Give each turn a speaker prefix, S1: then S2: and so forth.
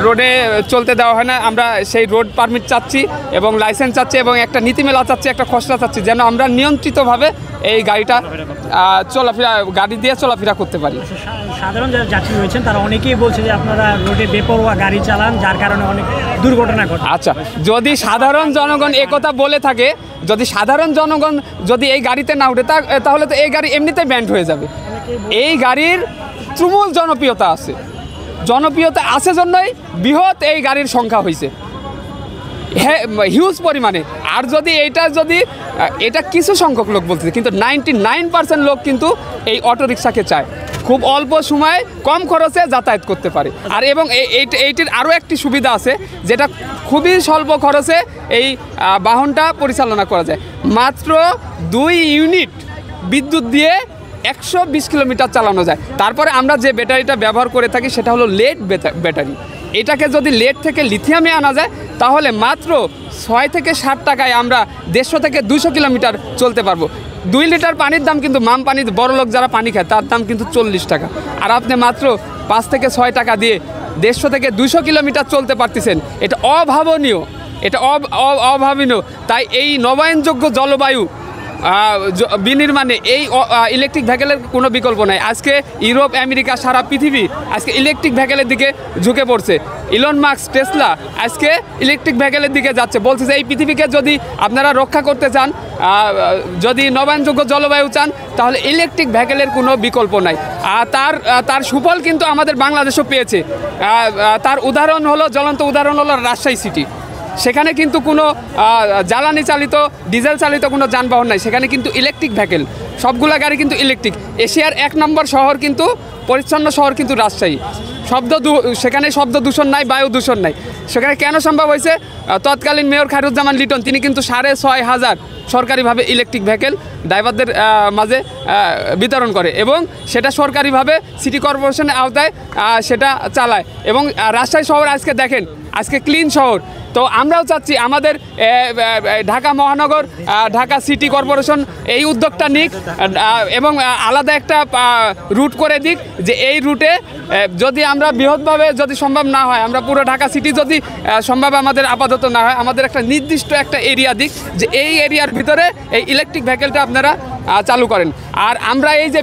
S1: রোডে চলতে দেওয়া হয় না। আমরা সেই রোড পারমিট চাচ্ছি এবং লাইসেন্স চাচ্ছি এবং একটা নীতিমেলা চাচ্ছি, একটা খসড়া চাচ্ছি, যেন আমরা নিয়ন্ত্রিতভাবে এই গাড়িটা গাড়ি দিয়ে চলাফেরা করতে পারি।
S2: সাধারণ যারা যাত্রী রয়েছেন তারা অনেকেই বলছে যে আপনারা রোডে বেপরোয়া গাড়ি চালান, যার কারণে অনেক দুর্ঘটনা ঘটে।
S1: আচ্ছা, যদি সাধারণ জনগণ একথা বলে থাকে, যদি সাধারণ জনগণ যদি এই গাড়িতে না উঠে তাহলে তো এই গাড়ি এমনিতে ব্যান্ড হয়ে যাবে। এই গাড়ির তুমুল জনপ্রিয়তা আছে, জনপ্রিয়তা আছে জন্যই বৃহৎ এই গাড়ির সংখ্যা হয়েছে হিউজ পরিমাণে। আর যদি এটা কিছু সংখ্যক লোক বলতেছে, কিন্তু 99% লোক কিন্তু এই অটোরিকশাকে চায়, খুব অল্প সময়ে কম খরচে যাতায়াত করতে পারে। আর এবং এইটির আরও একটি সুবিধা আছে, যেটা খুবই স্বল্প খরচে এই বাহনটা পরিচালনা করা যায়। মাত্র 2 ইউনিট বিদ্যুৎ দিয়ে 120 কিলোমিটার চালানো যায়। তারপরে আমরা যে ব্যাটারিটা ব্যবহার করে থাকি সেটা হলো লেড ব্যাটারি। এটাকে যদি লেড থেকে লিথিয়ামে আনা যায় তাহলে মাত্র 6 থেকে 7 টাকায় আমরা 150 থেকে 200 কিলোমিটার চলতে পারবো। 2 লিটার পানির দাম কিন্তু মাম পানি, বড়লোক যারা পানি খায় তার দাম কিন্তু 40 টাকা। আর আপনি মাত্র 5 থেকে 6 টাকা দিয়ে 150 থেকে 200 কিলোমিটার চলতে পারতেছেন। এটা অভাবনীয়, এটা অভাবনীয়। তাই এই নবায়নযোগ্য জলবায়ু বিনির্মাণে এই ইলেকট্রিক ভেহিকেলের কোনো বিকল্প নাই। আজকে ইউরোপ, আমেরিকা, সারা পৃথিবী আজকে ইলেকট্রিক ভেহিকেলের দিকে ঝুঁকে পড়ছে। ইলন মাস্ক, টেসলা আজকে ইলেকট্রিক ভেহিকেলের দিকে যাচ্ছে, বলছে যে এই পৃথিবীকে যদি আপনারা রক্ষা করতে চান, যদি নবায়নযোগ্য জলবায়ু চান, তাহলে ইলেকট্রিক ভেহিকেলের কোনো বিকল্প নাই। তার সুফল কিন্তু আমাদের বাংলাদেশও পেয়েছে। তার উদাহরণ হলো, জ্বলন্ত উদাহরণ হলো রাজশাহী সিটি। সেখানে কিন্তু কোনো জ্বালানি চালিত, ডিজেল চালিত কোনো যানবাহন নাই, সেখানে কিন্তু ইলেকট্রিক ভেহিকেল, সবগুলা গাড়ি কিন্তু ইলেকট্রিক। এশিয়ার 1 নম্বর শহর কিন্তু, পরিচ্ছন্ন শহর কিন্তু রাজশাহী। সেখানে শব্দ দূষণ নাই, বায়ু দূষণ নাই। সেখানে কেন সম্ভব হয়েছে? তৎকালীন মেয়র খায়রুজ্জামান লিটন তিনি কিন্তু 6,500 সরকারিভাবে ইলেকট্রিক ভেহিকেল ড্রাইভারদের মাঝে বিতরণ করে এবং সেটা সরকারিভাবে সিটি কর্পোরেশনের আওতায় সেটা চালায়। এবং রাজশাহী শহর আজকে দেখেন, আজকে ক্লিন শহর। তো আমরাও চাচ্ছি আমাদের ঢাকা মহানগর, ঢাকা সিটি কর্পোরেশন এই উদ্যোগটা নিক এবং আলাদা একটা রুট করে দিক, যে এই রুটে যদি আমরা বৃহৎভাবে যদি সম্ভব না হয়, আমরা পুরো ঢাকা সিটি যদি সম্ভব আমাদের আপাতত না হয়, আমাদের একটা নির্দিষ্ট একটা এরিয়া দিক, যে এই এরিয়ার ভিতরে এই ইলেকট্রিক ভেহিকেলটা আপনারা চালু করেন। আর আমরা এই যে